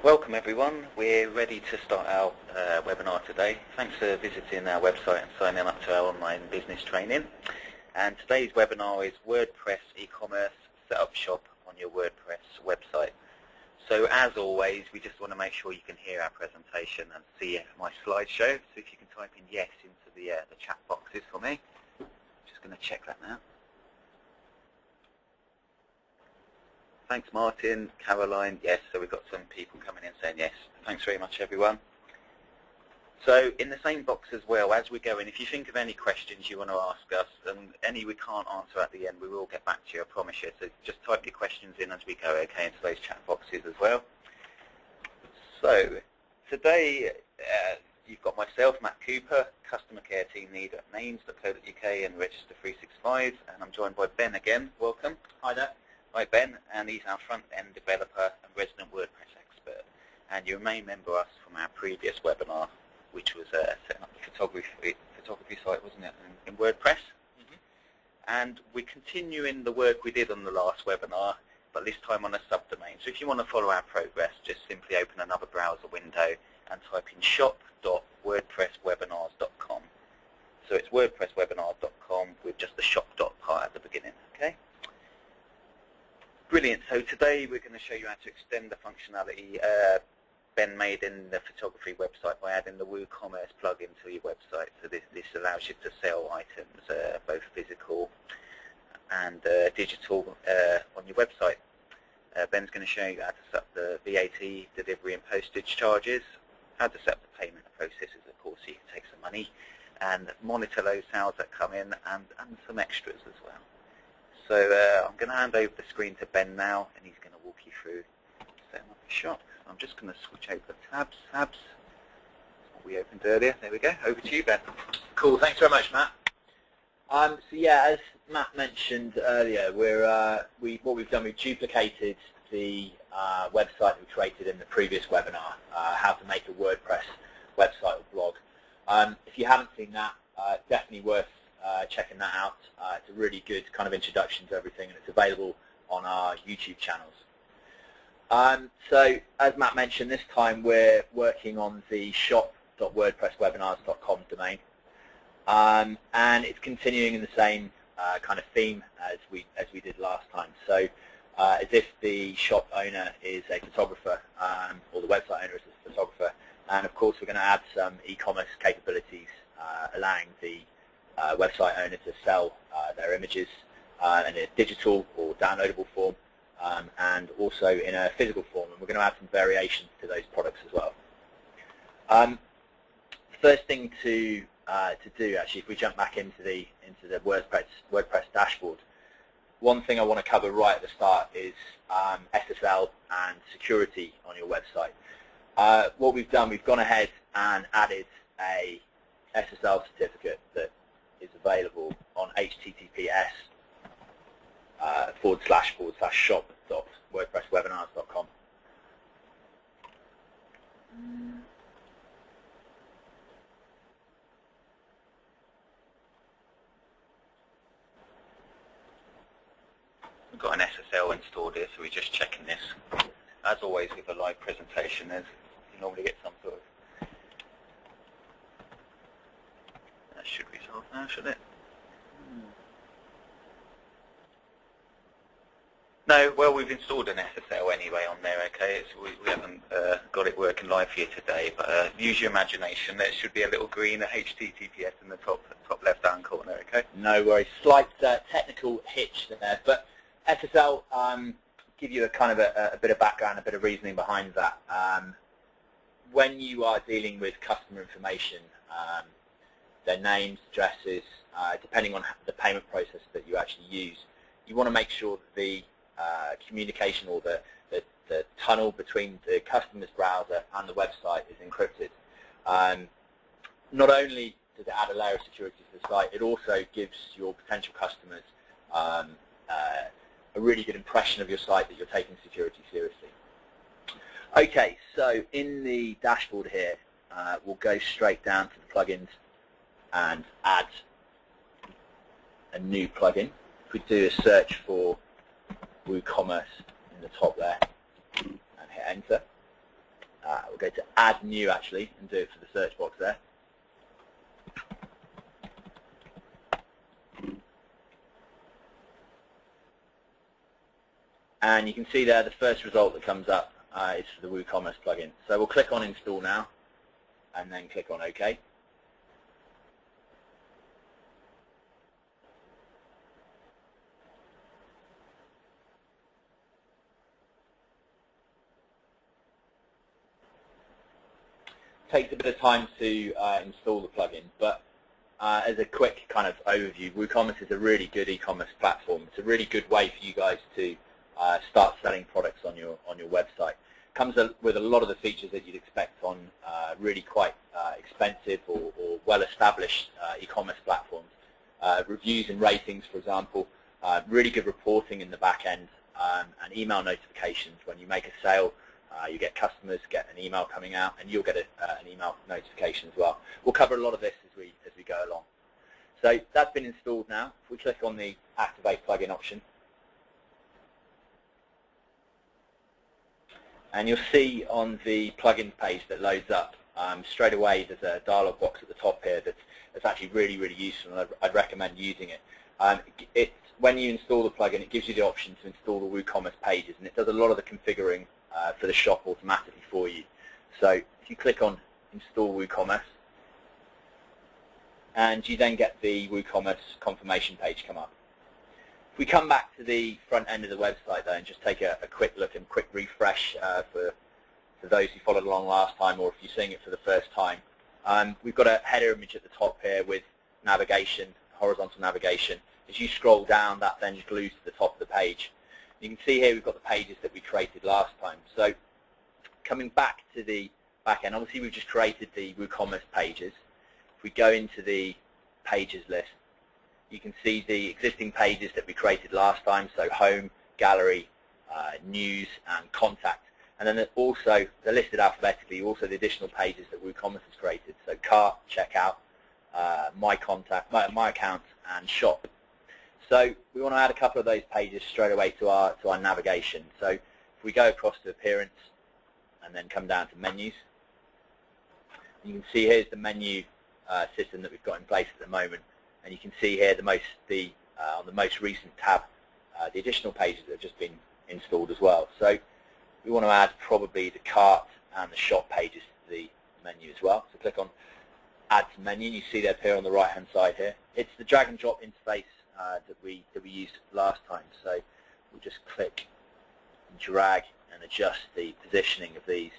Welcome everyone. We're ready to start our webinar today. Thanks for visiting our website and signing up to our online business training. And today's webinar is WordPress e-commerce setup shop on your WordPress website. So as always, we just want to make sure you can hear our presentation and see my slideshow. So if you can type in yes into the chat boxes for me. Just going to check that now. Thanks, Martin, Caroline. Yes, so we've got some people coming in saying yes. Thanks very much, everyone. So in the same box as well, as we're going, if you think of any questions you want to ask us, and any we can't answer at the end, we will get back to you, I promise you. So just type your questions in as we go, okay, into those chat boxes as well. So today, you've got myself, Matt Cooper, customer care team leader at names.co.uk and Register 365, and I'm joined by Ben again. Welcome. Hi there. Hi Ben, and he's our front-end developer and resident WordPress expert. And you may remember us from our previous webinar, which was setting up the photography site, wasn't it, in WordPress? Mm-hmm. And we're continuing the work we did on the last webinar, but this time on a subdomain. So if you want to follow our progress, just simply open another browser window and type in shop.wordpresswebinars.com. So it's wordpresswebinars.com with just the shop part at the beginning, okay? Brilliant. So today we're going to show you how to extend the functionality Ben made in the photography website by adding the WooCommerce plugin to your website. So this allows you to sell items, both physical and digital, on your website. Ben's going to show you how to set up the VAT, delivery and postage charges, how to set up the payment processes, of course, so you can take some money, and monitor those sales that come in, and some extras as well. So I'm going to hand over the screen to Ben now, and he's going to walk you through setting up the shop. I'm just going to switch over the tabs. That's what we opened earlier. There we go. Over to you, Ben. Cool. Thanks very much, Matt. So yeah, as Matt mentioned earlier, what we've done, we've duplicated the website we created in the previous webinar, how to make a WordPress website or blog. If you haven't seen that, definitely worth checking that out. It's a really good kind of introduction to everything, and it's available on our YouTube channels. So as Matt mentioned, this time we're working on the shop.wordpresswebinars.com domain, and it's continuing in the same kind of theme as we did last time. So as if the shop owner is a photographer, or the website owner is a photographer, and of course we're going to add some e-commerce capabilities, allowing the website owner to sell their images in a digital or downloadable form, and also in a physical form, and we're going to add some variations to those products as well. First thing to do, actually, if we jump back into the WordPress dashboard, one thing I want to cover right at the start is SSL and security on your website. What we've done, we've gone ahead and added a SSL certificate that is available on https://shop.wordpresswebinars.com. We've got an SSL installed here, so we're just checking this. As always with a live presentation, you normally get some sort of... That should resolve now, should it? No, well, we've installed an SSL anyway on there, okay? We haven't got it working live for you today, but use your imagination. There should be a little green HTTPS in the top left-hand corner, okay? No worries. Slight technical hitch there, but SSL, give you a kind of a bit of background, a bit of reasoning behind that. When you are dealing with customer information, their names, addresses, depending on the payment process that you actually use, you want to make sure that the communication or the tunnel between the customer's browser and the website is encrypted. Not only does it add a layer of security to the site, it also gives your potential customers a really good impression of your site that you're taking security seriously. Okay, so in the dashboard here, we'll go straight down to the plugins and add a new plugin. If we do a search for WooCommerce in the top there and hit enter, we'll go to Add New actually and do it for the search box there. And you can see there the first result that comes up is for the WooCommerce plugin. So we'll click on Install now and then click on OK. Takes a bit of time to install the plugin, but as a quick kind of overview, WooCommerce is a really good e-commerce platform. It's a really good way for you guys to start selling products on your website. Comes with a lot of the features that you'd expect on really quite expensive or well-established e-commerce platforms. Reviews and ratings, for example, really good reporting in the back end, and email notifications. When you make a sale, you get customers get an email coming out, and you'll get an email notification as well. We'll cover a lot of this as we go along. So that's been installed now. If we click on the Activate Plugin option, and you'll see on the plugin page that loads up, straight away there's a dialog box at the top here that's actually really, really useful, and I'd recommend using it. When you install the plugin, it gives you the option to install the WooCommerce pages, and it does a lot of the configuring for the shop automatically for you. So if you click on Install WooCommerce, and you then get the WooCommerce confirmation page come up. If we come back to the front end of the website though and just take a quick look and quick refresh for those who followed along last time, or if you're seeing it for the first time, we've got a header image at the top here with navigation, horizontal navigation. As you scroll down, that then glues to the top of the page. You can see here we've got the pages that we created last time. So coming back to the back end, obviously we've just created the WooCommerce pages. If we go into the pages list, you can see the existing pages that we created last time, so home, gallery, news, and contact. And then also, they're listed alphabetically, also the additional pages that WooCommerce has created, so cart, checkout, my contact, my account, and shop. So we want to add a couple of those pages straight away to our navigation. So if we go across to Appearance and then come down to Menus, you can see here's the menu system that we've got in place at the moment, and you can see here on the most recent tab the additional pages that have just been installed as well. So we want to add probably the cart and the shop pages to the menu as well. So click on Add to Menu, and you see they appear on the right hand side here. It's the drag and drop interface that we used last time. So we'll just click and drag and adjust the positioning of these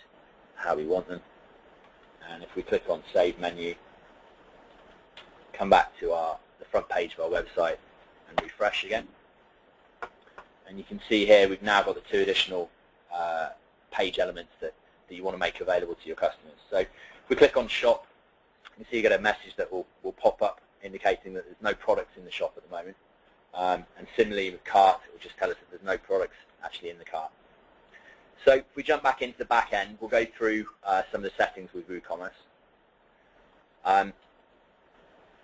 how we want them. And if we click on Save Menu, come back to the front page of our website and refresh again. And you can see here we've now got the two additional page elements that you want to make available to your customers. So if we click on Shop, you can see you get a message that will pop up indicating that there's no products in the shop at the moment. And similarly with Cart, it will just tell us that there's no products actually in the cart. So if we jump back into the back end, we'll go through some of the settings with WooCommerce. In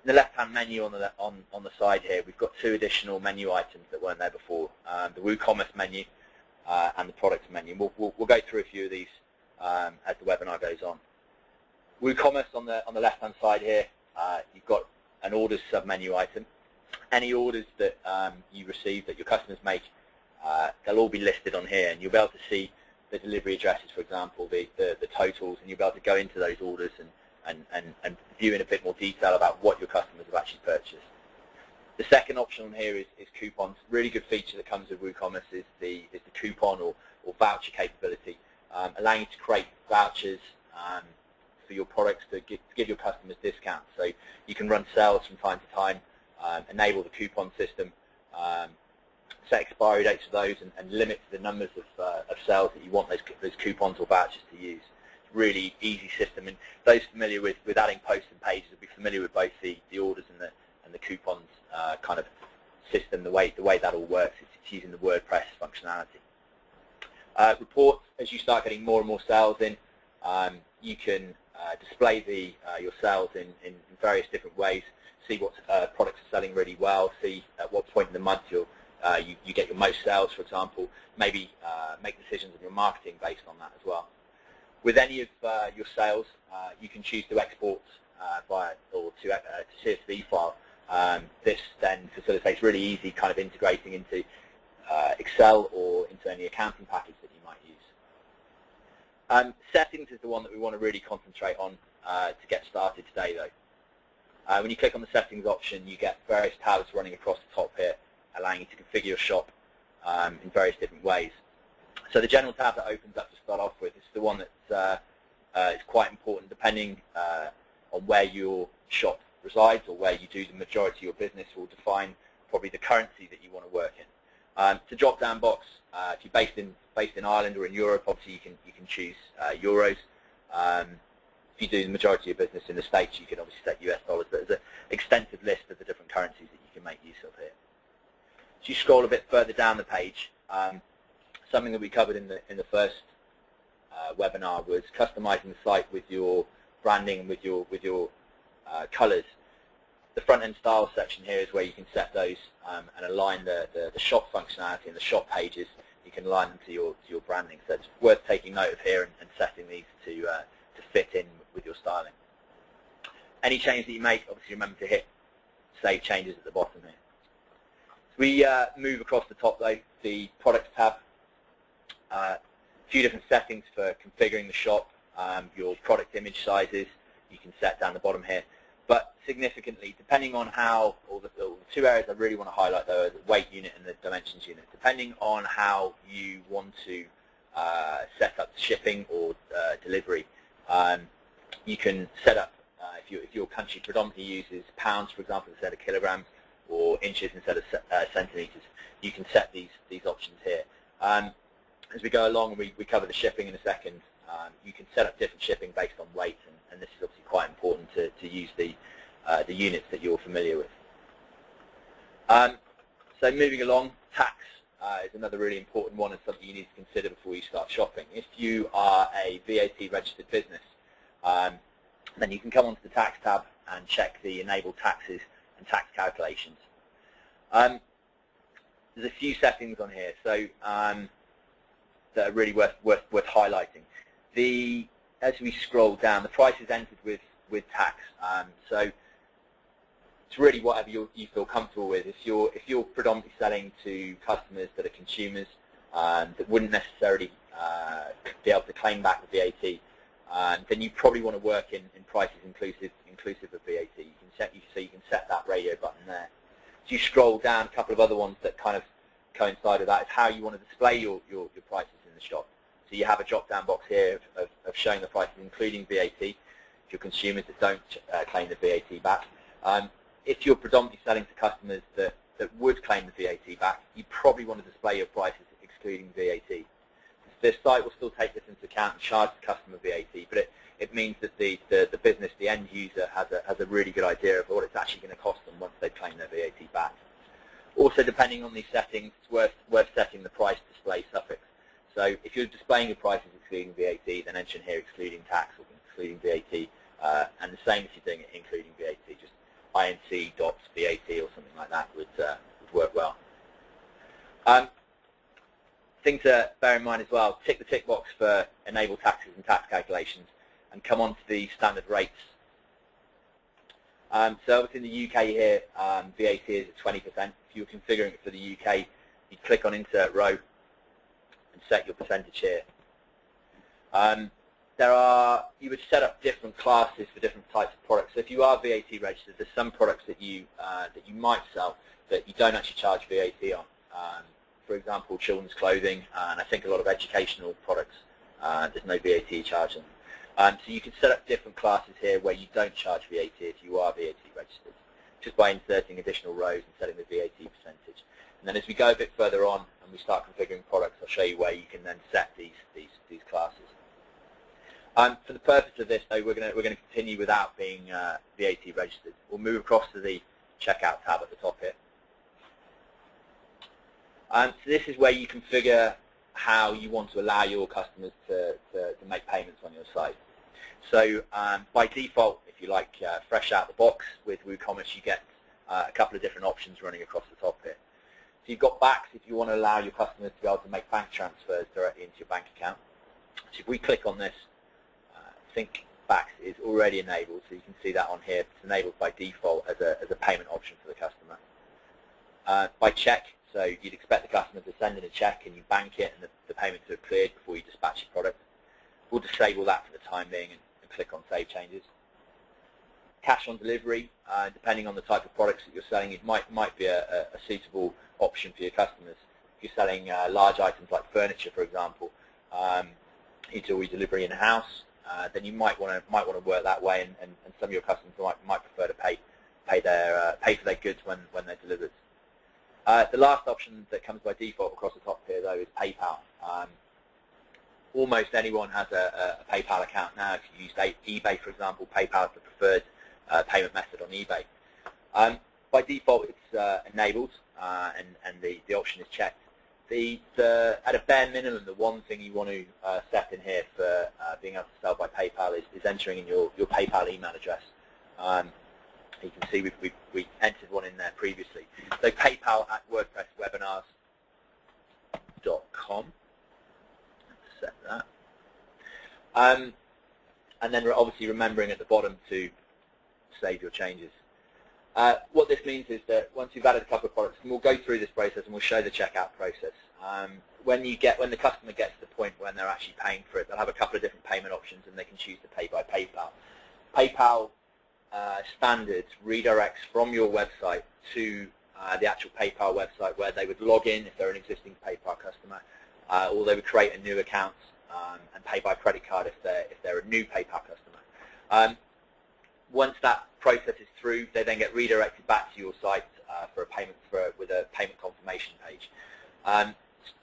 the left-hand menu on the side here, we've got two additional menu items that weren't there before, the WooCommerce menu and the products menu. We'll go through a few of these as the webinar goes on. WooCommerce on the left-hand side here, you've got an orders sub-menu item. Any orders that you receive that your customers make, they'll all be listed on here, and you'll be able to see the delivery addresses, for example, the totals, and you'll be able to go into those orders and view in a bit more detail about what your customers have actually purchased. The second option on here is coupons. Really good feature that comes with WooCommerce is the coupon or voucher capability, allowing you to create vouchers for your products to give your customers discounts. So you can run sales from time to time, enable the coupon system, set expiry dates for those, and limit the numbers of sales that you want those coupons or vouchers to use. Really easy system, and those familiar with adding posts and pages will be familiar with both the orders and the coupons kind of system. The way that all works, it's using the WordPress functionality. Reports, as you start getting more and more sales in, you can display your sales in various different ways. See what products are selling really well. See at what point in the month you get your most sales, for example. Maybe make decisions on your marketing based on that as well. With any of your sales, you can choose to export to CSV file. This then facilitates really easy kind of integrating into Excel or into any accounting package that you might use. Settings is the one that we want to really concentrate on to get started today, though. When you click on the settings option, you get various tabs running across the top here, allowing you to configure your shop in various different ways. So the general tab that opens up to start off with is the one that is quite important, depending on where your shop resides or where you do the majority of your business will define probably the currency that you want to work in. It's a drop-down box. If you're based in Ireland or in Europe, obviously you can choose euros. If you do the majority of your business in the States, you can obviously set US dollars. But there's an extensive list of the different currencies that you can make use of here. As you scroll a bit further down the page, something that we covered in the first webinar was customizing the site with your branding and with your colors. The front-end style section here is where you can set those and align the shop functionality and the shop pages. You can align them to your branding. So it's worth taking note of here and setting these to fit in with your styling. Any change that you make, obviously remember to hit Save Changes at the bottom here. So we move across the top though, the Products tab. A few different settings for configuring the shop, your product image sizes you can set down the bottom here. But significantly, depending on how, or the two areas I really want to highlight though are the weight unit and the dimensions unit. Depending on how you want to set up shipping or delivery, you can set up, if your country predominantly uses pounds, for example, instead of kilograms, or inches instead of centimeters, you can set these options here. As we go along, we cover the shipping in a second. You can set up different shipping based on weight, and this is obviously quite important to use the units that you're familiar with. So moving along, tax is another really important one and something you need to consider before you start shopping. If you are a VAT registered business, then you can come onto the tax tab and check the enabled taxes and tax calculations. There's a few settings on here, so that are really worth highlighting. As we scroll down, the price is entered with tax. So it's really whatever you feel comfortable with. If you're predominantly selling to customers that are consumers that wouldn't necessarily be able to claim back the VAT, then you probably want to work in prices inclusive of VAT. You can set that radio button there. As you scroll down, a couple of other ones that kind of coincide with that is how you want to display your prices in the shop. So you have a drop-down box here of showing the prices including VAT if you're consumers that don't claim the VAT back. If you're predominantly selling to customers that would claim the VAT back, you probably want to display your prices excluding VAT. The site will still take this into account and charge the customer VAT, but it means that the business, the end user, has a really good idea of what it's actually going to cost them once they claim their VAT back. Also, depending on these settings, it's worth setting the price display suffix. So if you're displaying your prices excluding VAT, then mention here excluding tax or excluding VAT, and the same if you're doing it including VAT, just inc.VAT or something like that would work well. Thing to bear in mind as well, tick the tick box for enable taxes and tax calculations and come on to the standard rates. So obviously in the UK here, VAT is at 20%. If you're configuring it for the UK, you click on Insert Row and set your percentage here. You would set up different classes for different types of products. So if you are VAT registered, there's some products that you might sell that you don't actually charge VAT on. For example, children's clothing, and I think a lot of educational products, there's no VAT charge on them. So you can set up different classes here where you don't charge VAT if you are VAT registered, just by inserting additional rows and setting the VAT percentage. And then as we go a bit further on and we start configuring products, I'll show you where you can then set these classes. For the purpose of this, though, we're going to continue without being VAT registered. We'll move across to the Checkout tab at the top here. So this is where you configure how you want to allow your customers to make payments on your site. So by default, if you like, fresh out the box with WooCommerce, you get a couple of different options running across the top here. So you've got backs if you want to allow your customers to be able to make bank transfers directly into your bank account. So if we click on this, think back is already enabled, so you can see that on here. It's enabled by default as a payment option for the customer. By check, so you'd expect the customer to send in a check and you bank it and the payments are cleared before you dispatch your product. We'll disable that for the time being and click on Save Changes. Cash on delivery, depending on the type of products that you're selling, it might be a suitable option for your customers. If you're selling large items like furniture, for example, you do your delivery in-house, then you might want to work that way, and some of your customers might prefer to pay for their goods when they're delivered. The last option that comes by default across the top here, though, is PayPal. Almost anyone has a PayPal account now. If you use eBay, for example, PayPal is the preferred payment method on eBay. By default, it's enabled, and the option is checked. At a bare minimum, the one thing you want to set in here for being able to sell by PayPal is entering in your PayPal email address. You can see we entered one in there previously. So PayPal at WordPressWebinars.com. Set that. And then obviously remembering at the bottom to save your changes. What this means is that once you've added a couple of products, and we'll go through this process and we'll show the checkout process. When the customer gets to the point when they're actually paying for it, they'll have a couple of different payment options and they can choose to pay by PayPal. PayPal standards redirects from your website to the actual PayPal website where they would log in if they're an existing PayPal customer, or they would create a new account and pay by credit card if they're a new PayPal customer. Once that process is through, they then get redirected back to your site for a payment with a payment confirmation page.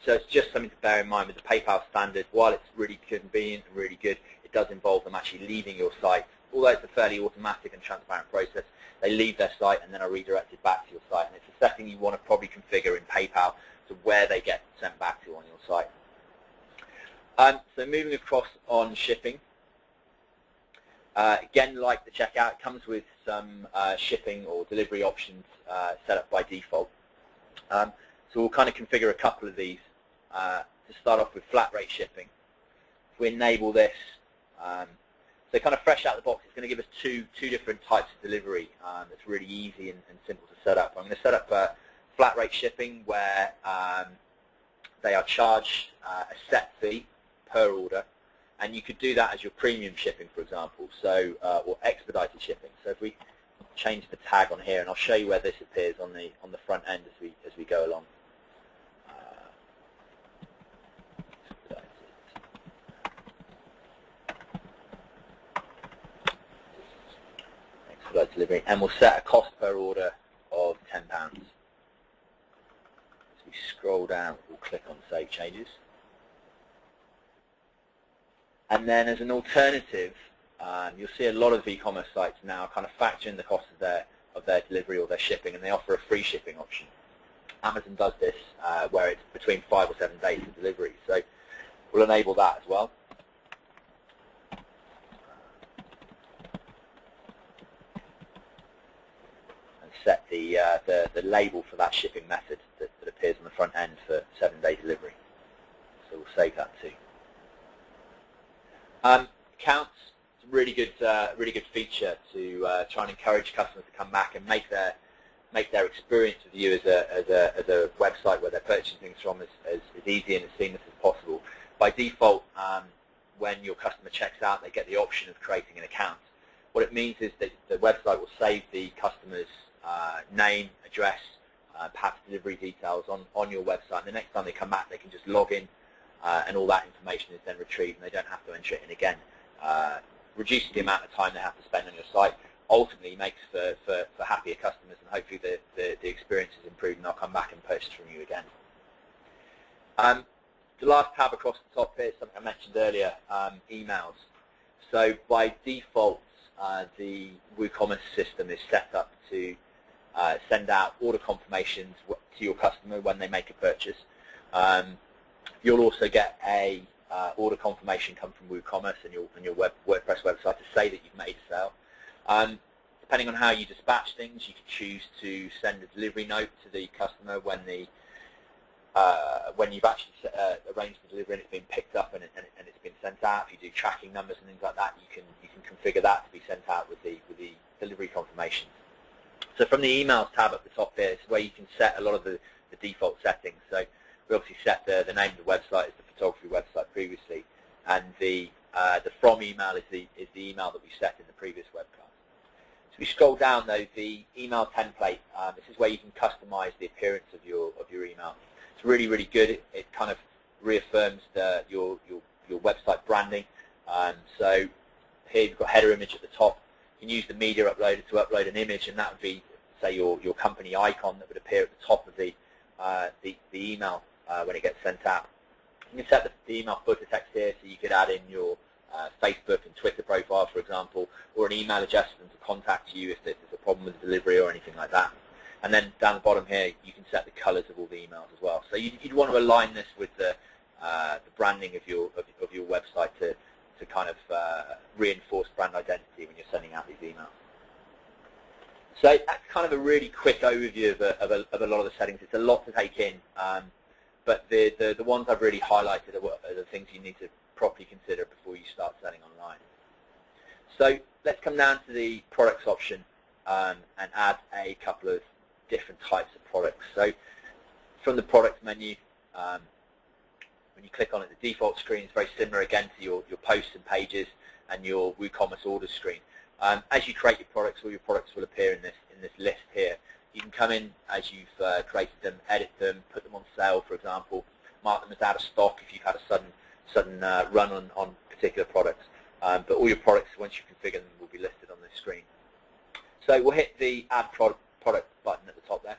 So it's just something to bear in mind with the PayPal standard. While it's really convenient and really good, it does involve them actually leaving your site. Although it's a fairly automatic and transparent process, they leave their site and then are redirected back to your site. And it's a setting you want to probably configure in PayPal to where they get sent back to on your site. So moving across on shipping. Again, like the checkout, it comes with some shipping or delivery options set up by default. So we'll kind of configure a couple of these. To start off with flat rate shipping. If we enable this, so kind of fresh out of the box, it's going to give us two different types of delivery. It's really easy and simple to set up. I'm going to set up flat rate shipping where they are charged a set fee per order, and you could do that as your premium shipping, for example, so or expedited shipping. So if we change the tag on here, and I'll show you where this appears on the front end as we go along. Expedited delivery, and we'll set a cost per order of £10. As we scroll down, we'll click on Save Changes. And then as an alternative, you'll see a lot of e-commerce sites now kind of factor in the cost of their delivery or their shipping, and they offer a free shipping option. Amazon does this where it's between 5 or 7 days of delivery. So we'll enable that as well. And set the label for that shipping method that appears on the front end for 7-day delivery. So we'll save that too. Accounts, it's a really good feature to try and encourage customers to come back and make their experience with you as a website where they're purchasing things from as easy and as seamless as possible. By default, when your customer checks out, they get the option of creating an account. What it means is that the website will save the customer's name, address, perhaps delivery details on your website. And the next time they come back, they can just log in. And all that information is then retrieved, and they don't have to enter it in again. Reduces the amount of time they have to spend on your site. Ultimately, makes for happier customers, and hopefully the experience is improved, and they'll come back and purchase from you again. The last tab across the top here is something I mentioned earlier: emails. So by default, the WooCommerce system is set up to send out order confirmations to your customer when they make a purchase. You'll also get a order confirmation come from WooCommerce and your WordPress website to say that you've made a sale. Depending on how you dispatch things, you can choose to send a delivery note to the customer when the when you've actually arranged the delivery and it's been picked up and it's been sent out. If you do tracking numbers and things like that, you can configure that to be sent out with the delivery confirmation. So from the emails tab at the top there is where you can set a lot of the default settings. So we obviously set the name of the website as the photography website previously, and the from email is the email that we set in the previous webcast. So we scroll down though, the email template. This is where you can customize the appearance of your email. It's really, really good. It kind of reaffirms your website branding. So here you've got header image at the top. You can use the media uploader to upload an image, and that would be, say, your company icon that would appear at the top of the email when it gets sent out. You can set the email footer text here, so you could add in your Facebook and Twitter profile, for example, or an email address for them to contact you if there's a problem with the delivery or anything like that. And then down the bottom here, you can set the colors of all the emails as well. So you'd want to align this with the branding of your website to kind of reinforce brand identity when you're sending out these emails. So that's kind of a really quick overview of a lot of the settings. It's a lot to take in, but the ones I've really highlighted are the things you need to properly consider before you start selling online. So let's come down to the products option and add a couple of different types of products. So from the products menu, when you click on it, the default screen is very similar again to your posts and pages and your WooCommerce orders screen. As you create your products, all your products will appear in this list here. You can come in as you've created them, edit them, put them on sale, for example, mark them as out of stock if you've had a sudden run on particular products. But all your products, once you configure them, will be listed on this screen. So we'll hit the Add Product button at the top there.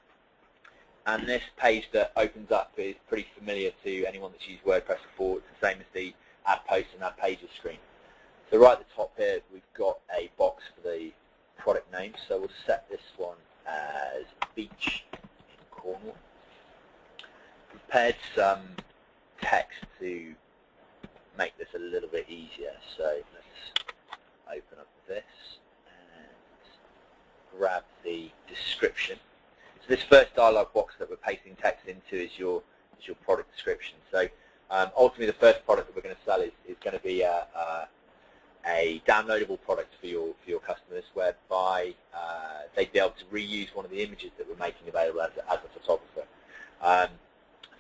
And this page that opens up is pretty familiar to anyone that's used WordPress before. It's the same as the Add Posts and Add Pages screen. So right at the top here, we've got a box for the product name. So we'll set this one as Beach in Cornwall. Prepared some text to make this a little bit easier. So let's open up this and grab the description. So this first dialog box that we're pasting text into is your product description. So ultimately, the first product that we're going to sell is going to be a downloadable product for your customers, whereby they'd be able to reuse one of the images that we're making available as a photographer. So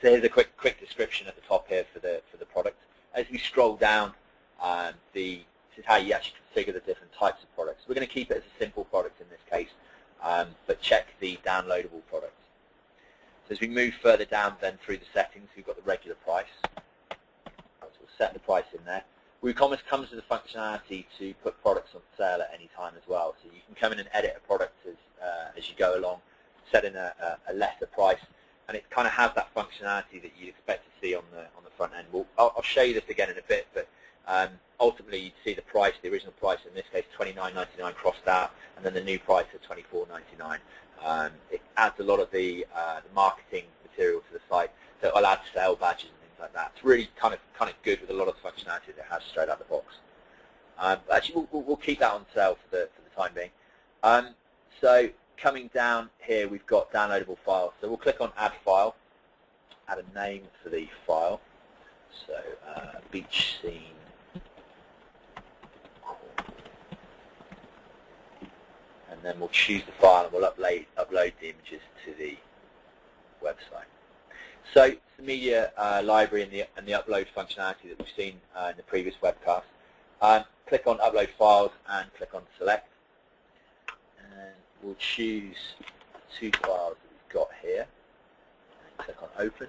here's a quick description at the top here for the product. As we scroll down, this is how you actually configure the different types of products. We're going to keep it as a simple product in this case, but check the downloadable product. So as we move further down then through the settings, we've got the regular price. So we'll set the price in there. WooCommerce comes with the functionality to put products on sale at any time as well. So you can come in and edit a product as you go along, set in a lesser price, and it kind of has that functionality that you'd expect to see on the front end. I'll show you this again in a bit, but ultimately you'd see the price, the original price in this case, $29.99 crossed out, and then the new price of $24.99. It adds a lot of the marketing material to the site, so it'll add sale badges and things like that. It's really kind of good with a lot of the functionality that it has straight out of the box. Actually, we'll keep that on sale for the time being. So coming down here, we've got downloadable files. So we'll click on Add File, add a name for the file. So beach scene. And then we'll choose the file and we'll upload the images to the website. So it's the media library and the upload functionality that we've seen in the previous webcast. Click on Upload Files and click on Select. And we'll choose the two files that we've got here. And click on Open.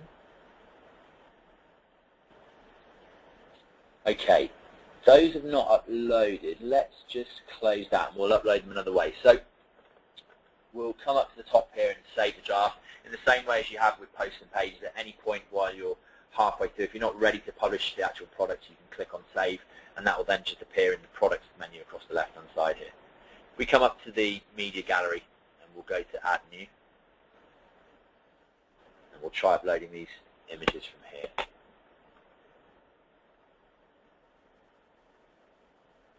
Okay. Those have not uploaded. Let's just close that and we'll upload them another way. So we'll come up to the top here and save the draft in the same way as you have with posts and pages. At any point while you're halfway through, if you're not ready to publish the actual product, you can click on Save, and that will then just appear in the Products menu across the left-hand side here. We come up to the Media Gallery and we'll go to Add New, and we'll try uploading these images from here.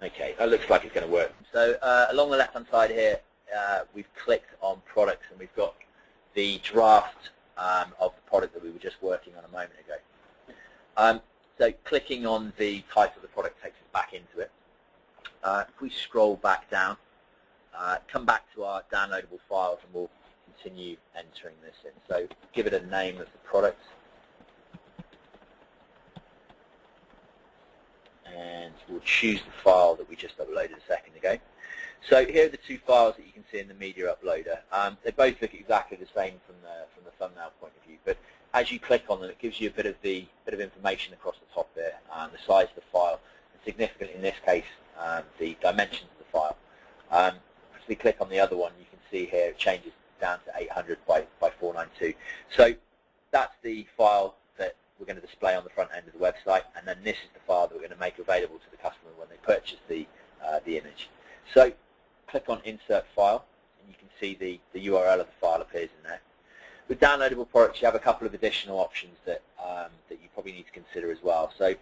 Okay, that looks like it's going to work. So along the left-hand side here, we've clicked on Products, and we've got the draft of the product that we were just working on a moment ago. So clicking on the title of the product takes us back into it. If we scroll back down, come back to our downloadable files, and we'll continue entering this in. So give it a name of the product, and we'll choose the file that we just uploaded a second ago. So here are the two files that you can see in the media uploader. They both look exactly the same from the thumbnail point of view, but as you click on them, it gives you a bit of information across the top there, the size of the file, and significantly in this case, the dimensions of the file. As we click on the other one, you can see here it changes down to 800 by 492. So that's the file that we're going to display on the front end of the website, and then this is the file that we're going to make available to the customer when they purchase the image. So click on Insert File, and you can see the URL of the file appears in there. With downloadable products, you have a couple of additional options that you probably need to consider as well. So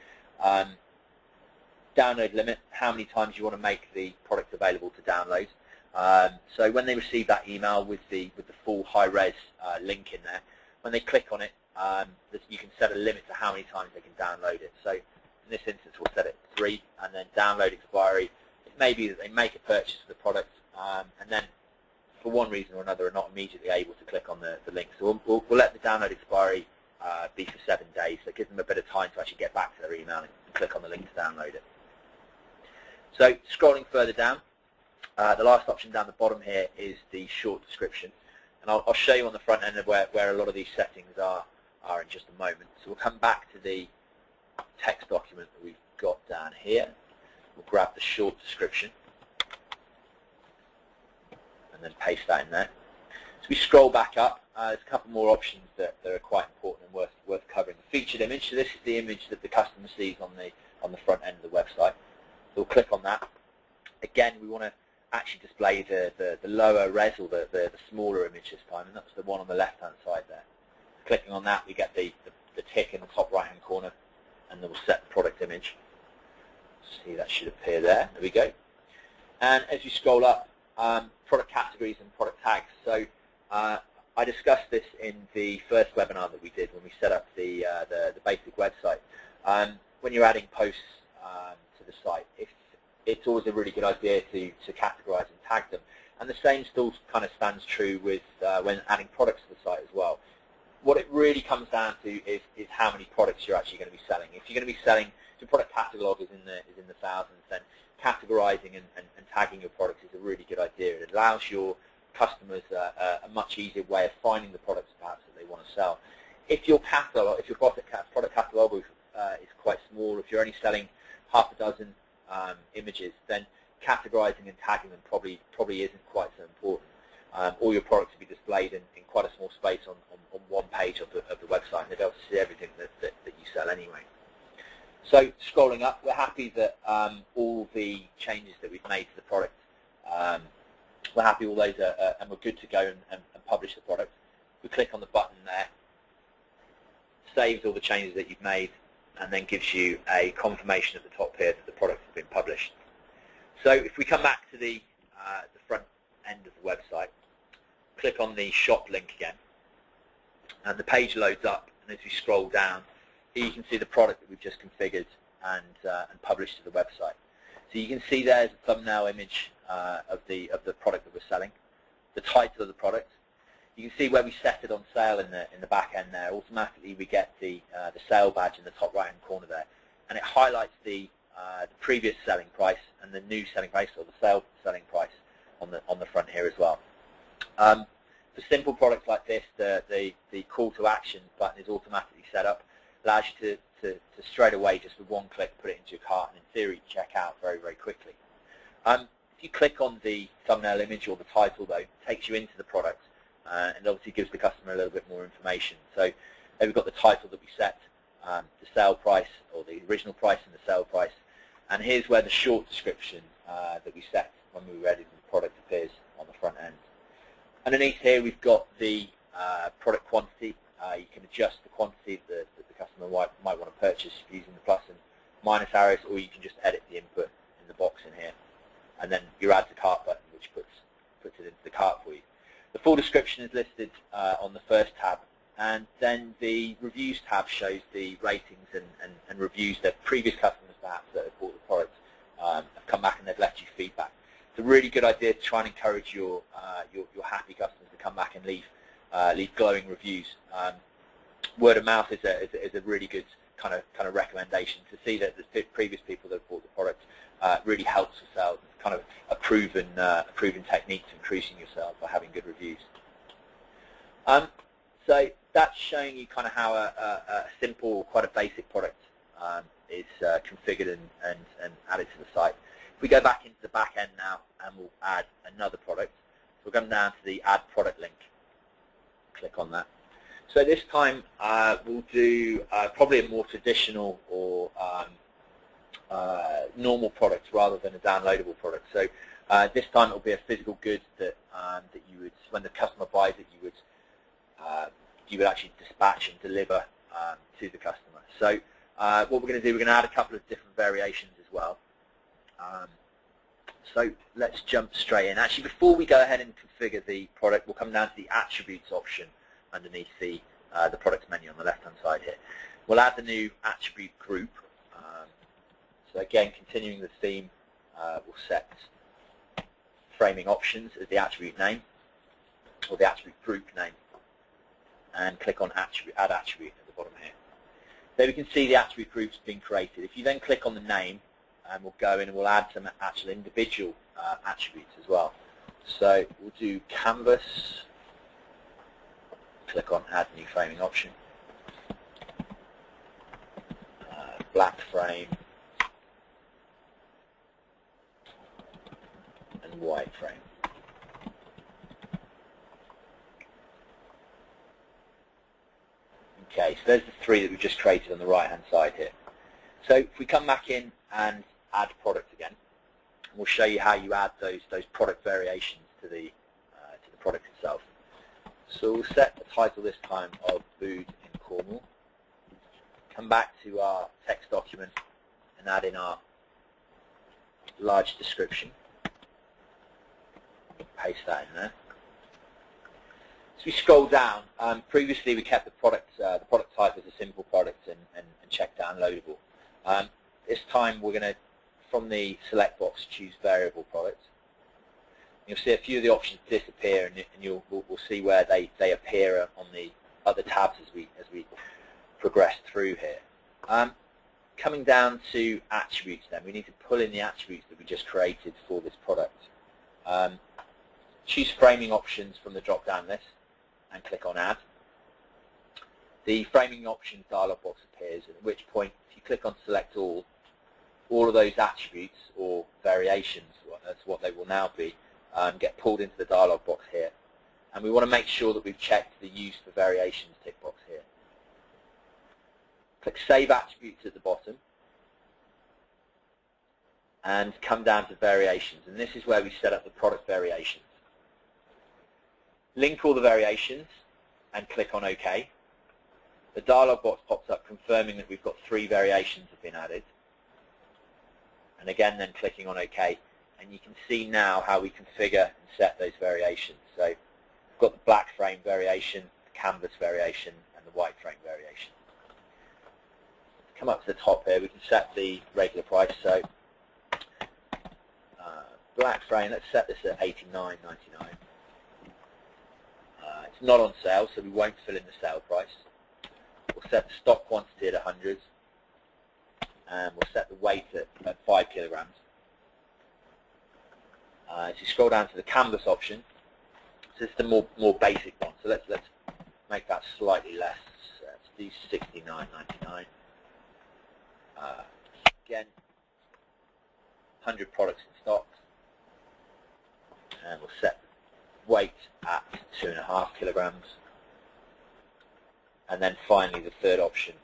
download limit, how many times you want to make the product available to download. So when they receive that email with the full high-res link in there, when they click on it, you can set a limit to how many times they can download it. So in this instance, we'll set it 3, and then download expiry. It may be that they make a purchase of the product, and then for one reason or another are not immediately able to click on the link. So we'll let the download expiry be for 7 days. So it gives them a bit of time to actually get back to their email and click on the link to download it. So scrolling further down, the last option down the bottom here is the short description. And I'll show you on the front end of where a lot of these settings are in just a moment. So we'll come back to the text document that we've got down here. We'll grab the short description and then paste that in there. So we scroll back up. There's a couple more options that are quite important and worth covering. The featured image. So this is the image that the customer sees on the front end of the website. So we'll click on that. Again, we want to actually display the lower res, or the smaller image this time, and that's the one on the left-hand side there. Clicking on that, we get the tick in the top right-hand corner, and then we'll set the product image. See, that should appear there. There we go. And as you scroll up, product categories and product tags. So I discussed this in the first webinar that we did when we set up the basic website. When you're adding posts to the site, it's always a really good idea to categorize and tag them. And the same still kind of stands true with when adding products to the site as well. What it really comes down to is how many products you're actually going to be selling. If you're going to be selling, if your product catalog is in the thousands, then categorizing and tagging your products is a really good idea. It allows your customers a much easier way of finding the products perhaps that they want to sell. If your catalog, if your product catalog is quite small, if you're only selling half a dozen images, then categorizing and tagging them probably isn't quite so important. All your products will be displayed in quite a small space on one page of the website, and they'll be able to see everything that you sell anyway. So scrolling up, we're happy that all the changes that we've made to the product, we're happy all those are, and we're good to go and publish the product. We click on the button there, saves all the changes that you've made, and then gives you a confirmation at the top here that the product has been published. So if we come back to the front end of the website, click on the shop link again, and the page loads up, and as you scroll down, here you can see the product that we've just configured and published to the website. So you can see there's a thumbnail image of the product that we're selling, the title of the product. You can see where we set it on sale in the back end there. Automatically we get the sale badge in the top right hand corner there, and it highlights the previous selling price and the new selling price, or the sale selling price on the front here as well. For simple products like this, the call to action button is automatically set up, allows you to straight away, just with one click, put it into your cart and in theory check out very, very quickly. If you click on the thumbnail image or the title though, it takes you into the product and obviously gives the customer a little bit more information. So there we've got the title that we set, the sale price, or the original price and the sale price, and here's where the short description that we set when we were editing the product appears on the front end. Underneath here we've got the product quantity. You can adjust the quantity that the customer might want to purchase using the plus and minus arrows, or you can just edit the input in the box in here, and then your add to cart button, which puts it into the cart for you. The full description is listed on the first tab and then the reviews tab shows the ratings and reviews that previous customers perhaps that have bought the product have come back and they've left you feedback. It's a really good idea to try and encourage your happy customers to come back and leave glowing reviews. Word of mouth is a really good kind of recommendation. To see that the previous people that have bought the product really helps with sales. It's kind of a proven technique to increasing your sales by having good reviews. So that's showing you kind of how a simple, quite a basic product is configured and added to the site. If we go back into the back end now and we'll add another product, so we'll come down to the Add Product link. Click on that. So this time we'll do probably a more traditional or normal product rather than a downloadable product. So this time it will be a physical good that you would, when the customer buys it, you would actually dispatch and deliver to the customer. So what we're going to do, we're going to add a couple of different variations as well. So let's jump straight in. Actually, before we go ahead and configure the product, we'll come down to the attributes option underneath the products menu on the left-hand side here. We'll add the new attribute group. So again, continuing the theme, we'll set framing options as the attribute name or the attribute group name, and click on add attribute at the bottom here. There we can see the attribute groups being created. If you then click on the name, and we'll go in and we'll add some actual individual attributes as well. So we'll do canvas, click on add new framing option, black frame, and white frame. Okay, so there's the three that we've just created on the right-hand side here. So if we come back in and add product again, we'll show you how you add those product variations to the product itself. So we'll set the title this time of Food in Cornwall. Come back to our text document and add in our large description. Paste that in there. As we scroll down, previously we kept the product type as a simple product and check downloadable. This time we're going to, from the select box, choose variable product. You'll see a few of the options disappear, and we'll see where they appear on the other tabs as we progress through here. Coming down to attributes, then we need to pull in the attributes that we just created for this product. Choose framing options from the drop-down list and click on Add. The framing options dialog box appears, at which point, if you click on Select All of those attributes or variations, that's what they will now be, get pulled into the dialog box here. And we want to make sure that we've checked the Use for Variations tick box here. Click Save Attributes at the bottom and come down to Variations. And this is where we set up the product variations. Link all the variations and click on OK. The dialog box pops up confirming that we've got 3 variations have been added. And again, then clicking on OK. And you can see now how we configure and set those variations. So we've got the black frame variation, the canvas variation, and the white frame variation. Come up to the top here, we can set the regular price. So black frame, let's set this at $89.99. It's not on sale, so we won't fill in the sale price. We'll set the stock quantity at 100, and we'll set the weight at 5 kilograms. As you scroll down to the canvas option, so this is the more basic one. So let's make that slightly less. Let's do $69.99. Again, 100 products in stock, and we'll set weight at 2.5 kilograms. And then finally, the third option,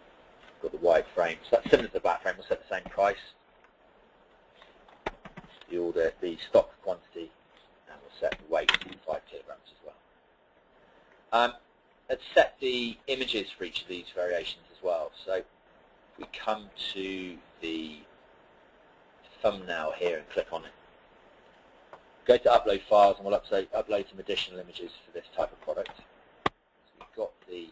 we've got the wide frame. So that's similar to the black frame. We'll set the same price, the stock quantity, and we'll set the weight to 5 kilograms as well. Let's set the images for each of these variations as well. So if we come to the thumbnail here and click on it, go to Upload Files, and we'll upload some additional images for this type of product. So we've got the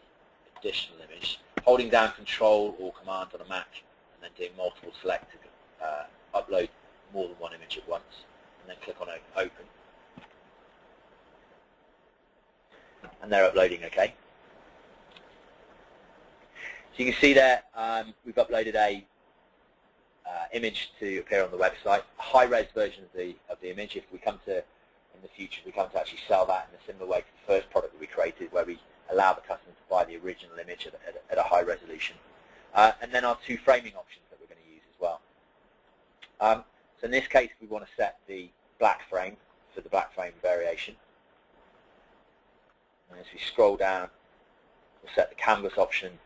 additional image, holding down Control or Command on a Mac, and then doing multiple select to upload more than one image at once, and then click on Open. And they're uploading okay. So you can see there we've uploaded a image to appear on the website, a high-res version of the image. If we come to, in the future, we come to actually sell that in a similar way to the first product that we created, where we allow the customer to buy the original image at a high resolution. And then our two framing options that we're going to use as well. So in this case, we want to set the black frame for the black frame variation. And as we scroll down, we'll set the canvas option.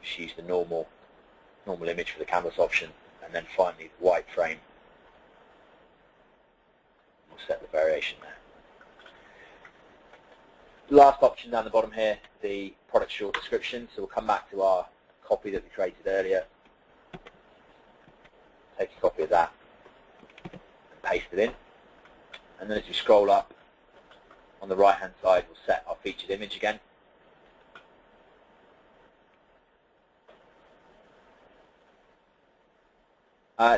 Just use the normal image for the canvas option, and then finally the white frame. We'll set the variation there. Last option down the bottom here, the product short description. So we'll come back to our copy that we created earlier. Take a copy of that and paste it in. And then as we scroll up, on the right hand side, we'll set our featured image again.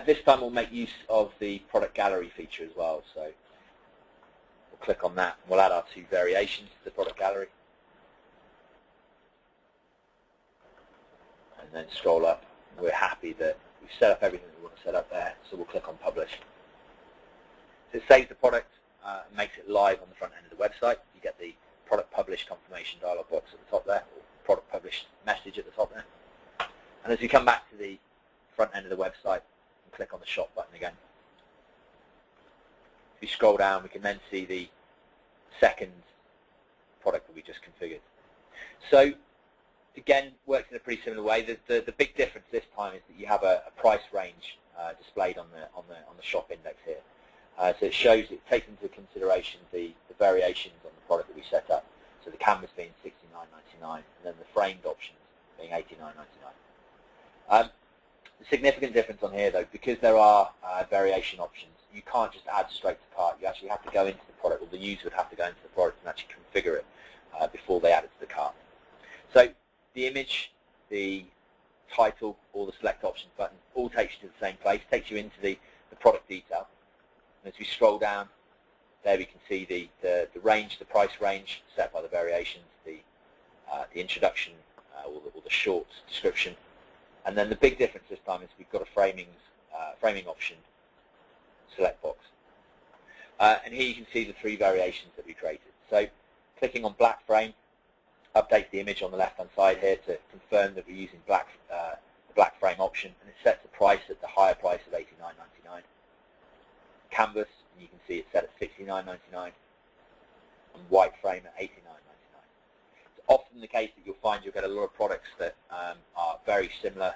This time we'll make use of the product gallery feature as well. So we'll click on that and we'll add our two variations to the product gallery. And then scroll up. We're happy that we've set up everything that we want to set up there, so we'll click on Publish. So it saves the product and makes it live on the front end of the website. You get the product published confirmation dialog box at the top there, or product published message at the top there. And as we come back to the front end of the website, and click on the shop button again. If we scroll down, we can then see the second product that we just configured. So again, works in a pretty similar way. The big difference this time is that you have a price range displayed on the shop index here. So it shows, it takes into consideration the variations on the product that we set up. So the canvas being $69.99, and then the framed options being $89.99. The significant difference on here, though, because there are variation options, you can't just add straight to cart. You actually have to go into the product, or the user would have to go into the product and actually configure it before they add it to the cart. So the image, the title, or the select options button all takes you to the same place, takes you into the product detail. And as we scroll down, there we can see the range, the price range set by the variations, the introduction or the short description. And then the big difference this time is we've got a framing option select box. And here you can see the three variations that we created. So clicking on black frame updates the image on the left hand side here to confirm that we're using the black frame option, and it sets the price at the higher price of $89.99. Canvas, and you can see it's set at $69.99, and white frame at $89.99. It's often the case that you'll find you'll get a lot of products that are very similar,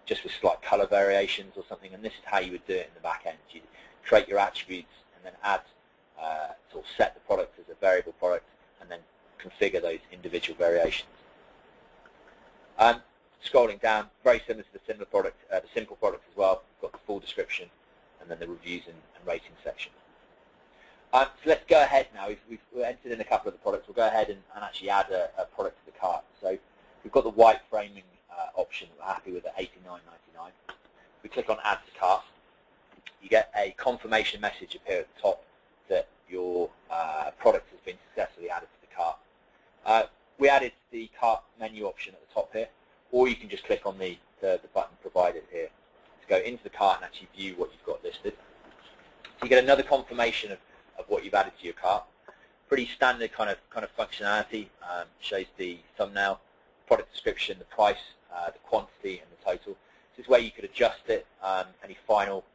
just with slight color variations or something, and this is how you would do it in the back end. You'd create your attributes and then add, sort of set the product as a variable product, and then configure those individual variations. Scrolling down, very similar to the simple product as well. We've got the full description and then the reviews and rating section. So let's go ahead now. We've entered in a couple of the products. We'll go ahead and actually add a product to the cart. So we've got the white framing option that we're happy with at $89.99. We click on Add to Cart. You get a confirmation message appear at the top that your product has been successfully added to the cart. We added the cart menu option at the top here, or you can just click on the button provided here to go into the cart and actually view what you've got listed. So you get another confirmation of what you've added to your cart. Pretty standard kind of functionality. Shows the thumbnail, product description, the price, the quantity, and the total. This is where you could adjust it. Any final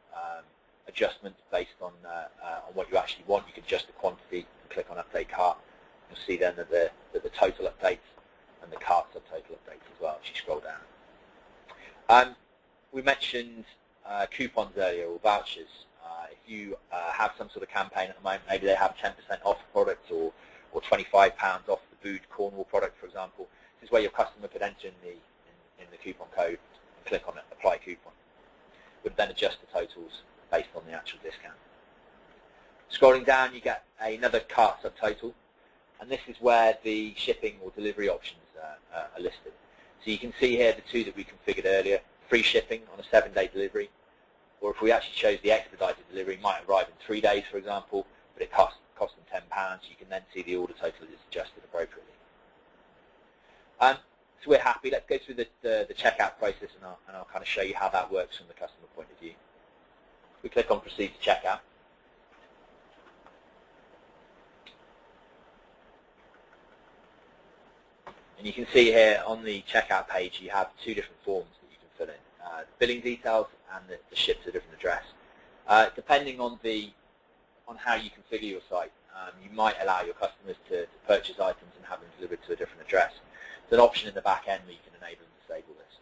adjustments based on what you actually want. You could adjust the quantity and click on Update Cart. You'll see then that the total updates and the cart subtotal updates as well as you scroll down. We mentioned coupons earlier, or vouchers. If you have some sort of campaign at the moment, maybe they have 10% off the product or £25 off the Bood Cornwall product, for example. This is where your customer could enter in the coupon code and click on Apply Coupon. Would then adjust the totals based on the actual discount. Scrolling down, you get another cart subtotal. and this is where the shipping or delivery options are listed. So you can see here the two that we configured earlier, free shipping on a 7-day delivery, or if we actually chose the expedited delivery, it might arrive in 3 days, for example, but it cost them £10. You can then see the order total is adjusted appropriately. So we're happy. Let's go through the checkout process, and I'll kind of show you how that works from the customer point of view. We click on Proceed to Checkout. And you can see here on the checkout page you have two different forms that you can fill in. The billing details and the ship to a different address. Depending on how you configure your site, you might allow your customers to purchase items and have them delivered to a different address. There's an option in the back end where you can enable and disable this.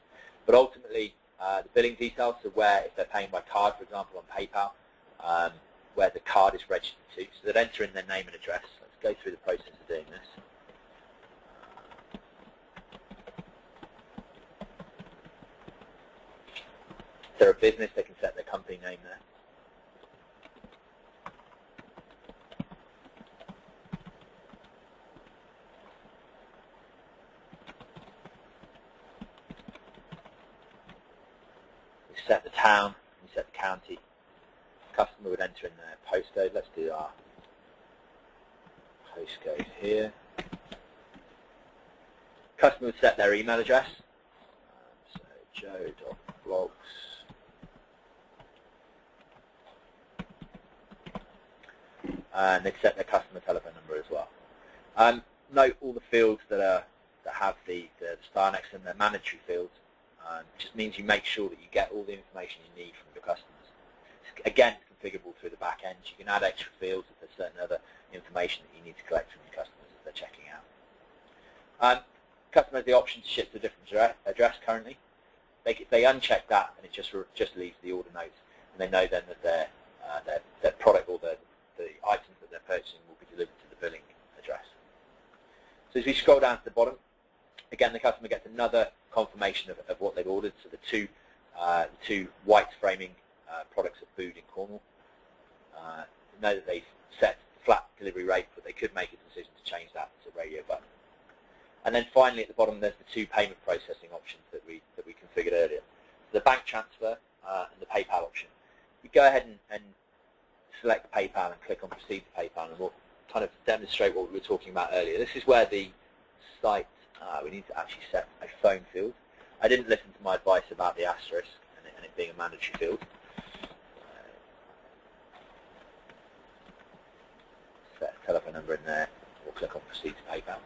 But ultimately, the billing details are where, if they're paying by card, for example, on PayPal, where the card is registered to. So they'd enter in their name and address. Let's go through the process of doing this. If they're a business, they can set their company name there. We set the town, we set the county. The customer would enter in their postcode. Let's do our postcode here. Customer would set their email address. So joe.blogs. And they'd set their customer telephone number as well. Note all the fields that have the star next to them, they're mandatory fields. Just means you make sure that you get all the information you need from your customers. Again, it's configurable through the back end. You can add extra fields if there's certain other information that you need to collect from your customers as they're checking out. Customer has the option to ship to a different address currently. They uncheck that, and it just leaves the order notes, and they know then that their product or the items that they're purchasing will be delivered to the billing address. So as we scroll down to the bottom, again the customer gets another confirmation of what they've ordered. So the two white framing products of food in Cornwall. Know that they've set flat delivery rate, but they could make a decision to change that to a radio button. And then finally at the bottom there's the two payment processing options that we configured earlier. So the bank transfer and the PayPal option. You go ahead and select PayPal and click on Proceed to PayPal, and we'll kind of demonstrate what we were talking about earlier. This is where the site, we need to actually set a phone field. I didn't listen to my advice about the asterisk and it being a mandatory field. Set a telephone number in there, we'll click on Proceed to PayPal.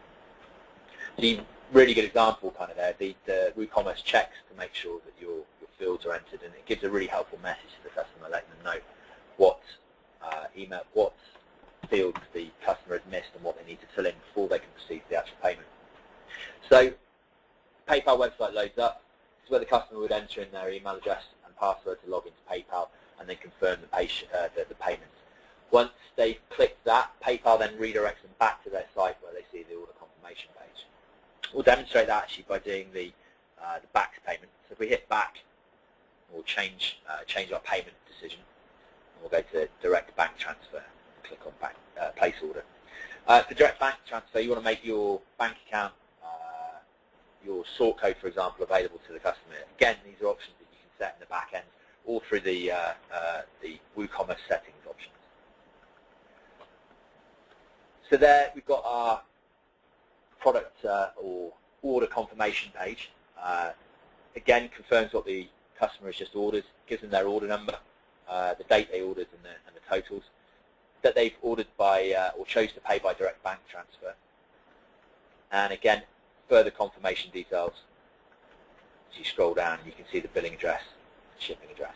The really good example kind of there, the WooCommerce checks to make sure that your fields are entered, and it gives a really helpful message to the customer, letting them know what fields the customer has missed and what they need to fill in before they can proceed to the actual payment. So PayPal website loads up. This is where the customer would enter in their email address and password to log into PayPal and then confirm the payment. Once they've clicked that, PayPal then redirects them back to their site where they see the order confirmation page. We'll demonstrate that actually by doing the back payment. So if we hit back, we'll change our payment decision. We'll go to direct bank transfer and click on place order. For direct bank transfer, you want to make your bank account, your sort code, for example, available to the customer. Again, these are options that you can set in the back end, all through the WooCommerce settings options. So there we've got our product or order confirmation page. Again, confirms what the customer has just ordered, gives them their order number, the date they ordered and the totals, that they've ordered by or chose to pay by direct bank transfer, and again further confirmation details. As you scroll down, you can see the billing address, the shipping address.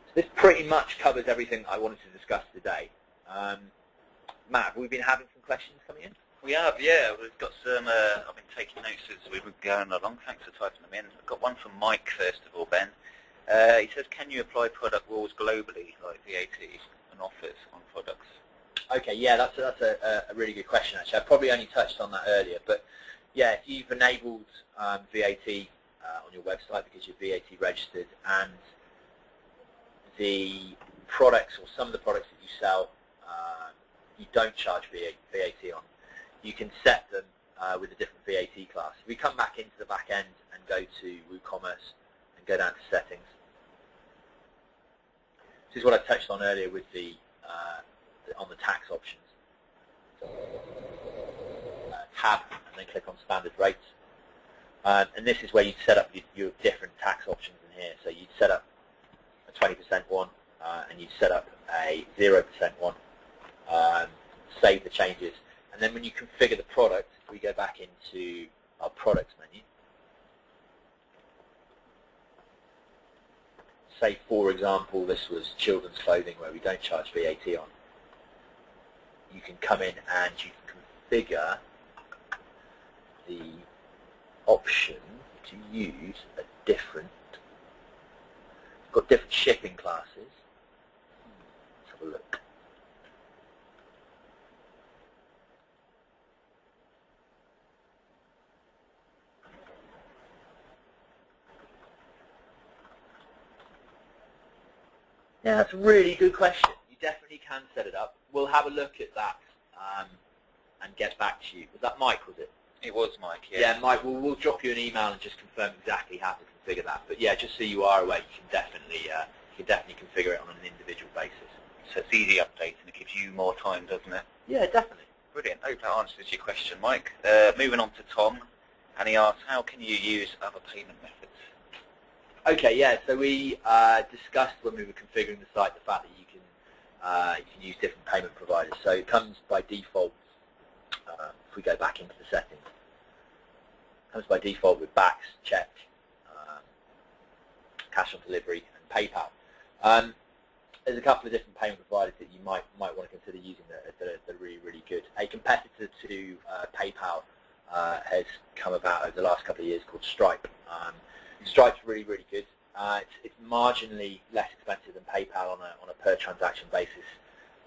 So this pretty much covers everything I wanted to discuss today. Matt, have we been having some questions coming in? We have, yeah. We've got some, I've been taking notes as we've been going along. Thanks for typing them in. I've got one from Mike, first of all, Ben. He says, can you apply product rules globally, like VAT and offers on products? Okay, yeah, that's a really good question, actually. I probably only touched on that earlier, but yeah, if you've enabled VAT on your website because you're VAT registered, and the products or some of the products that you sell, you don't charge VAT on, you can set them with a different VAT class. If we come back into the back end and go to WooCommerce and go down to settings, this is what I touched on earlier with the on the tax options. Tab and then click on standard rates. And this is where you set up your different tax options in here. So you'd set up a 20% one, and you'd set up a 0% one, save the changes. And then when you configure the product, we go back into our products menu. Say, for example, this was children's clothing where we don't charge VAT on. You can come in and you can configure the option to use a different, got different shipping classes. Let's have a look. Yeah, that's a really good question. You definitely can set it up. We'll have a look at that and get back to you. Was that Mike, was it? It was Mike, yeah. Yeah, Mike, we'll drop you an email and just confirm exactly how to configure that. But yeah, just so you are aware, you can definitely configure it on an individual basis. So it's easy updating. It gives you more time, doesn't it? Yeah, definitely. Brilliant. Hope that answers your question, Mike. Moving on to Tom, and he asks, how can you use other payment methods? Okay, yeah. So we discussed when we were configuring the site the fact that you can use different payment providers. So it comes by default. If we go back into the settings, it comes by default with Bax, check, cash on delivery, and PayPal. There's a couple of different payment providers that you might want to consider using that are really good. A competitor to PayPal has come about over the last couple of years called Stripe. Stripe's really good. It's marginally less expensive than PayPal on a per transaction basis.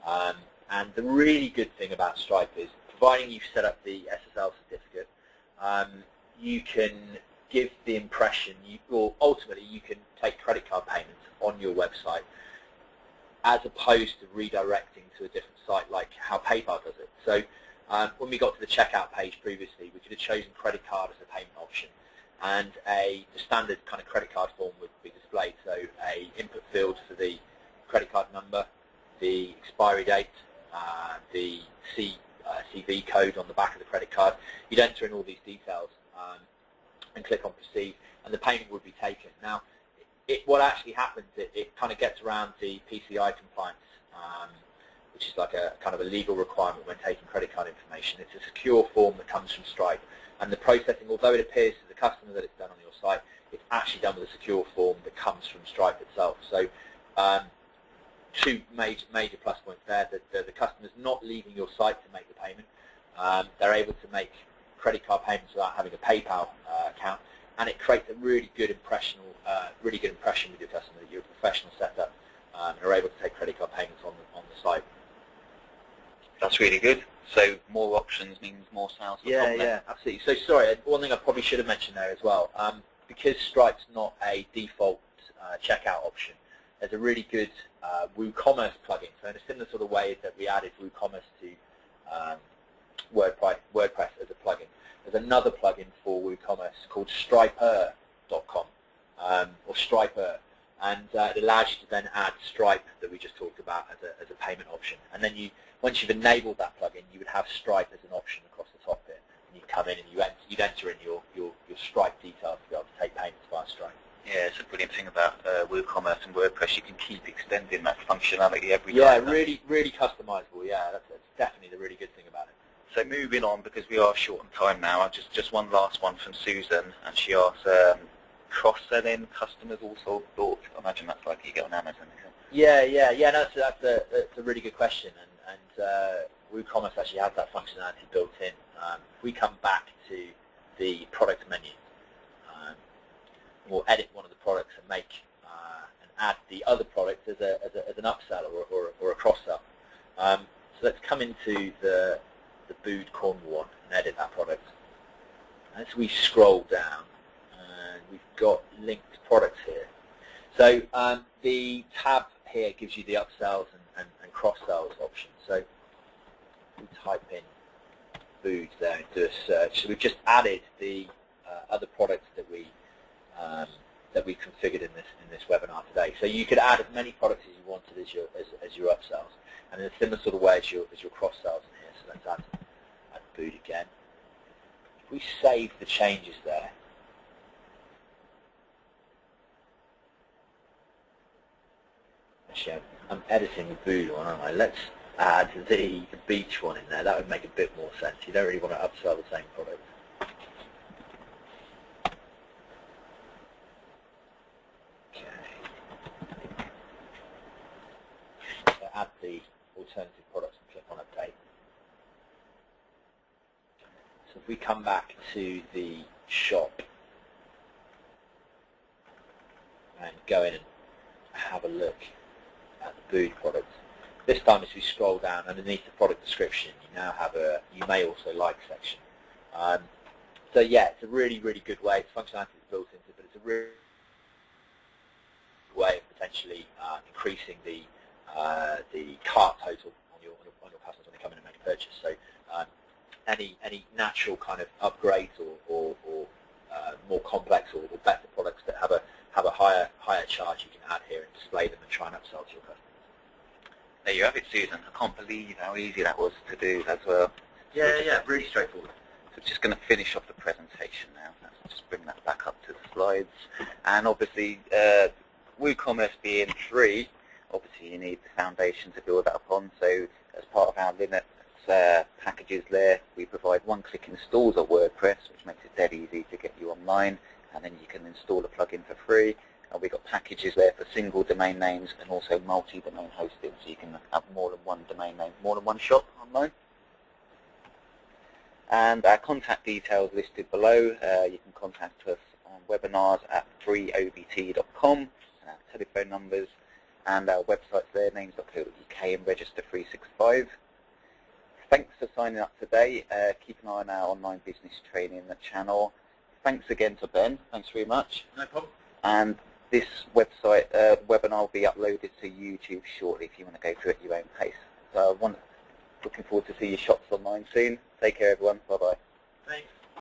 And the really good thing about Stripe is, providing you've set up the SSL certificate, you can give the impression, or ultimately you can take credit card payments on your website as opposed to redirecting to a different site like how PayPal does it. So when we got to the checkout page previously, we could have chosen credit card as a payment option, and the standard kind of credit card form would be displayed. So a input field for the credit card number, the expiry date, the CV code on the back of the credit card. You'd enter in all these details and click on proceed, and the payment would be taken. Now, what actually happens, it kind of gets around the PCI compliance, which is like a kind of a legal requirement when taking credit card information. It's a secure form that comes from Stripe, and the processing, although it appears to the customer that it's done on your site, it's actually done with a secure form that comes from Stripe itself. So two major plus points there. The customer's not leaving your site to make the payment. They're able to make credit card payments without having a PayPal account, and it creates a really good impression with your customer that you're a professional setup and are able to take credit card payments on the site. That's really good. So more options means more sales for Tom. Yeah, absolutely. So sorry, one thing I probably should have mentioned there as well, because Stripe's not a default checkout option, there's a really good WooCommerce plugin. So in a similar sort of way that we added WooCommerce to WordPress as a plugin, there's another plugin for WooCommerce called Striper.com or Striper, and it allows you to then add Stripe that we just talked about as a payment option. And then once you've enabled that plugin, you would have Stripe as an option across the top here. And you come in and you'd enter in your Stripe details to be able to take payments via Stripe. Yeah, it's a brilliant thing about WooCommerce and WordPress. You can keep extending that functionality every time. Yeah, really customizable. Yeah, that's definitely the really good thing about it. So moving on, because we are short on time now, just one last one from Susan, and she asks, cross-selling customers also bought. I imagine that's like you get on Amazon, isn't it? Yeah. No, that's a really good question, and WooCommerce actually has that functionality built in. If we come back to the product menu, we'll edit one of the products and make and add the other product as an upsell or a cross-sell. So let's come into the Bood Cornwall one and edit that product. As we scroll down, we've got linked products here. So the tab here gives you the upsells and cross-sells options. So we type in food there and do a search. So we've just added the other products that we configured in this webinar today. So you could add as many products as you wanted as your upsells, and in a similar sort of way as your cross sells in here. So let's add food again. If we save the changes there, actually I'm editing the food one, aren't I? Let's add the beach one in there. That would make a bit more sense. You don't really want to upsell the same product. Add the alternative products and click on update. So if we come back to the shop and go in and have a look at the food products, this time as we scroll down underneath the product description, you now have a you may also like section. So yeah, it's a really good way. It's functionality that's built into it, but it's a really good way of potentially increasing the cart total on your customers when they come in and make a purchase. So any natural kind of upgrades or more complex or better products that have a higher charge, you can add here and display them and try and upsell to your customers. There you have it, Susan. I can't believe how easy that was to do as well. Yeah, really straightforward. So just going to finish off the presentation now. Let's just bring that back up to the slides. And obviously, WooCommerce being free, obviously you need the foundation to build that upon. So as part of our Linux packages there, we provide one-click installs of WordPress, which makes it dead easy to get you online, and then you can install a plugin for free. And we've got packages there for single domain names and also multi-domain hosting, so you can have more than one domain name, more than one shop online. And our contact details listed below. You can contact us on webinars at freeobt.com, and our telephone numbers and our websites there, names.co.uk and register365. Thanks for signing up today. Keep an eye on our online business training channel. Thanks again to Ben. Thanks very much. No problem. And this website webinar will be uploaded to YouTube shortly if you want to go through it at your own pace. So looking forward to see your shops online soon. Take care, everyone. Bye-bye.